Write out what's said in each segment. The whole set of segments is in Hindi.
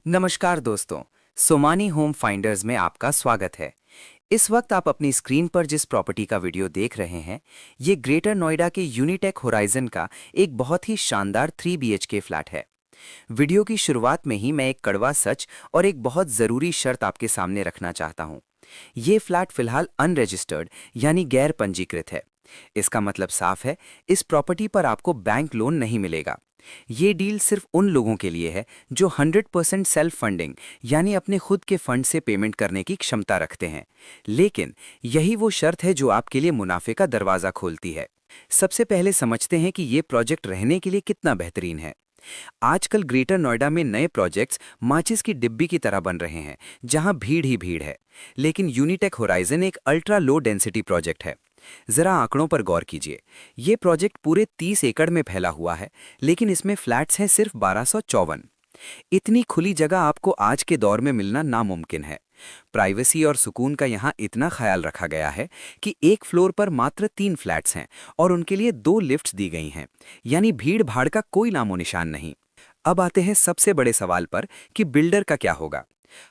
नमस्कार दोस्तों, सोमानी होम फाइंडर्स में आपका स्वागत है। इस वक्त आप अपनी स्क्रीन पर जिस प्रॉपर्टी का वीडियो देख रहे हैं, ये ग्रेटर नोएडा के यूनिटेक होराइजन का एक बहुत ही शानदार 3 BHK फ्लैट है। वीडियो की शुरुआत में ही मैं एक कड़वा सच और एक बहुत ज़रूरी शर्त आपके सामने रखना चाहता हूँ। ये फ्लैट फिलहाल अनरजिस्टर्ड यानी गैर पंजीकृत है। इसका मतलब साफ है, इस प्रॉपर्टी पर आपको बैंक लोन नहीं मिलेगा। ये डील सिर्फ उन लोगों के लिए है जो 100% सेल्फ फंडिंग यानी अपने खुद के फंड से पेमेंट करने की क्षमता रखते हैं। लेकिन यही वो शर्त है जो आपके लिए मुनाफे का दरवाज़ा खोलती है। सबसे पहले समझते हैं कि ये प्रोजेक्ट रहने के लिए कितना बेहतरीन है। आजकल ग्रेटर नोएडा में नए प्रोजेक्ट्स माचिस की डिब्बी की तरह बन रहे हैं, जहां भीड़ ही भीड़ है। लेकिन यूनिटेक होराइजन एक अल्ट्रा लो डेंसिटी प्रोजेक्ट है। जरा आंकड़ों पर गौर कीजिए। ये प्रोजेक्ट पूरे 30 एकड़ में फैला हुआ है, लेकिन इसमें फ्लैट्स हैं सिर्फ 1254। इतनी खुली जगह आपको आज के दौर में मिलना नामुमकिन है। प्राइवेसी और सुकून का यहाँ इतना ख्याल रखा गया है कि एक फ्लोर पर मात्र 3 फ्लैट्स हैं और उनके लिए 2 लिफ्ट्स दी गई हैं, यानी भीड़ भाड़ का कोई नामो निशान नहीं। अब आते हैं सबसे बड़े सवाल पर कि बिल्डर का क्या होगा।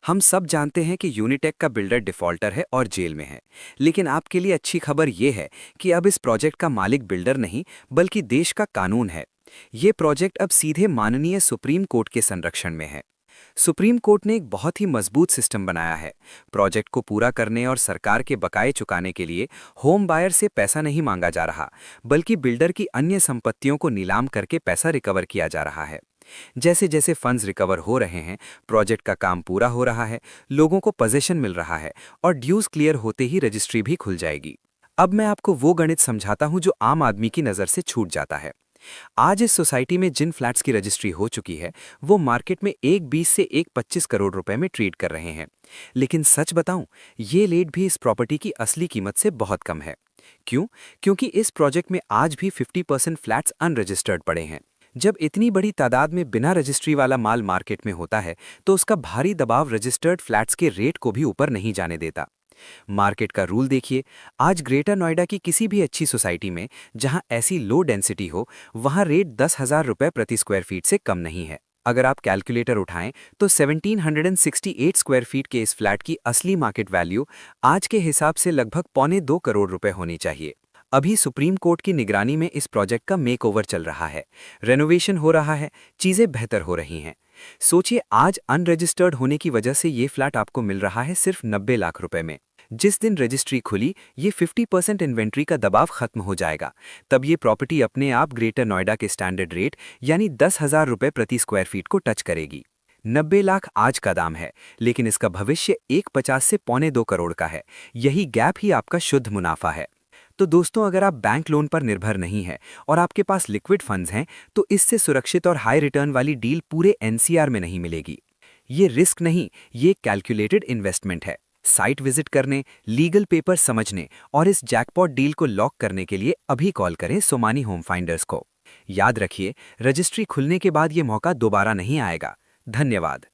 हम सब जानते हैं कि यूनिटेक का बिल्डर डिफॉल्टर है और जेल में है। लेकिन आपके लिए अच्छी खबर यह है कि अब इस प्रोजेक्ट का मालिक बिल्डर नहीं बल्कि देश का कानून है। ये प्रोजेक्ट अब सीधे माननीय सुप्रीम कोर्ट के संरक्षण में है। सुप्रीम कोर्ट ने एक बहुत ही मजबूत सिस्टम बनाया है। प्रोजेक्ट को पूरा करने और सरकार के बकाये चुकाने के लिए होम बायर से पैसा नहीं मांगा जा रहा, बल्कि बिल्डर की अन्य संपत्तियों को नीलाम करके पैसा रिकवर किया जा रहा है। जैसे जैसे फंड्स रिकवर हो रहे हैं, प्रोजेक्ट का काम पूरा हो रहा है, लोगों को पोजीशन मिल रहा है और ड्यूज क्लियर होते ही रजिस्ट्री भी खुल जाएगी। अब मैं आपको वो गणित समझाता हूं जो आम आदमी की नज़र से छूट जाता है। आज इस सोसाइटी में जिन फ्लैट्स की रजिस्ट्री हो चुकी है, वो मार्केट में एक 20 से एक 25 करोड़ रुपए में ट्रेड कर रहे हैं। लेकिन सच बताऊं, ये रेट भी इस प्रॉपर्टी की असली कीमत से बहुत कम है। क्यों? क्योंकि इस प्रोजेक्ट में आज भी 50% फ्लैट्स अनरजिस्टर्ड पड़े हैं। जब इतनी बड़ी तादाद में बिना रजिस्ट्री वाला माल मार्केट में होता है, तो उसका भारी दबाव रजिस्टर्ड फ्लैट्स के रेट को भी ऊपर नहीं जाने देता। मार्केट का रूल देखिए। आज ग्रेटर नोएडा की किसी भी अच्छी सोसाइटी में जहां ऐसी लो डेंसिटी हो, वहां रेट 10,000 रुपए प्रति स्क्वायर फीट से कम नहीं है। अगर आप कैलकुलेटर उठाएं तो 1768 स्क्वायर फीट के इस फ्लैट की असली मार्केट वैल्यू आज के हिसाब से लगभग 1.25 करोड़ रुपए होनी चाहिए। अभी सुप्रीम कोर्ट की निगरानी में इस प्रोजेक्ट का मेकओवर चल रहा है, रेनोवेशन हो रहा है, चीजें बेहतर हो रही हैं। सोचिए, आज अनरजिस्टर्ड होने की वजह से ये फ्लैट आपको मिल रहा है सिर्फ 90 लाख रुपए में। जिस दिन रजिस्ट्री खुली, ये 50% इन्वेंट्री का दबाव खत्म हो जाएगा। तब ये प्रॉपर्टी अपने आप ग्रेटर नोएडा के स्टैंडर्ड रेट यानी 10,000 रुपए प्रति स्क्वायर फीट को टच करेगी। 90 लाख आज का दाम है, लेकिन इसका भविष्य 1,50 से 1.25 करोड़ का है। यही गैप ही आपका शुद्ध मुनाफा है। तो दोस्तों, अगर आप बैंक लोन पर निर्भर नहीं हैं और आपके पास लिक्विड फंड्स हैं, तो इससे सुरक्षित और हाई रिटर्न वाली डील पूरे एनसीआर में नहीं मिलेगी। ये रिस्क नहीं, ये कैलकुलेटेड इन्वेस्टमेंट है। साइट विजिट करने, लीगल पेपर समझने और इस जैकपॉट डील को लॉक करने के लिए अभी कॉल करें सोमानी होम फाइंडर्स को। याद रखिए, रजिस्ट्री खुलने के बाद ये मौका दोबारा नहीं आएगा। धन्यवाद।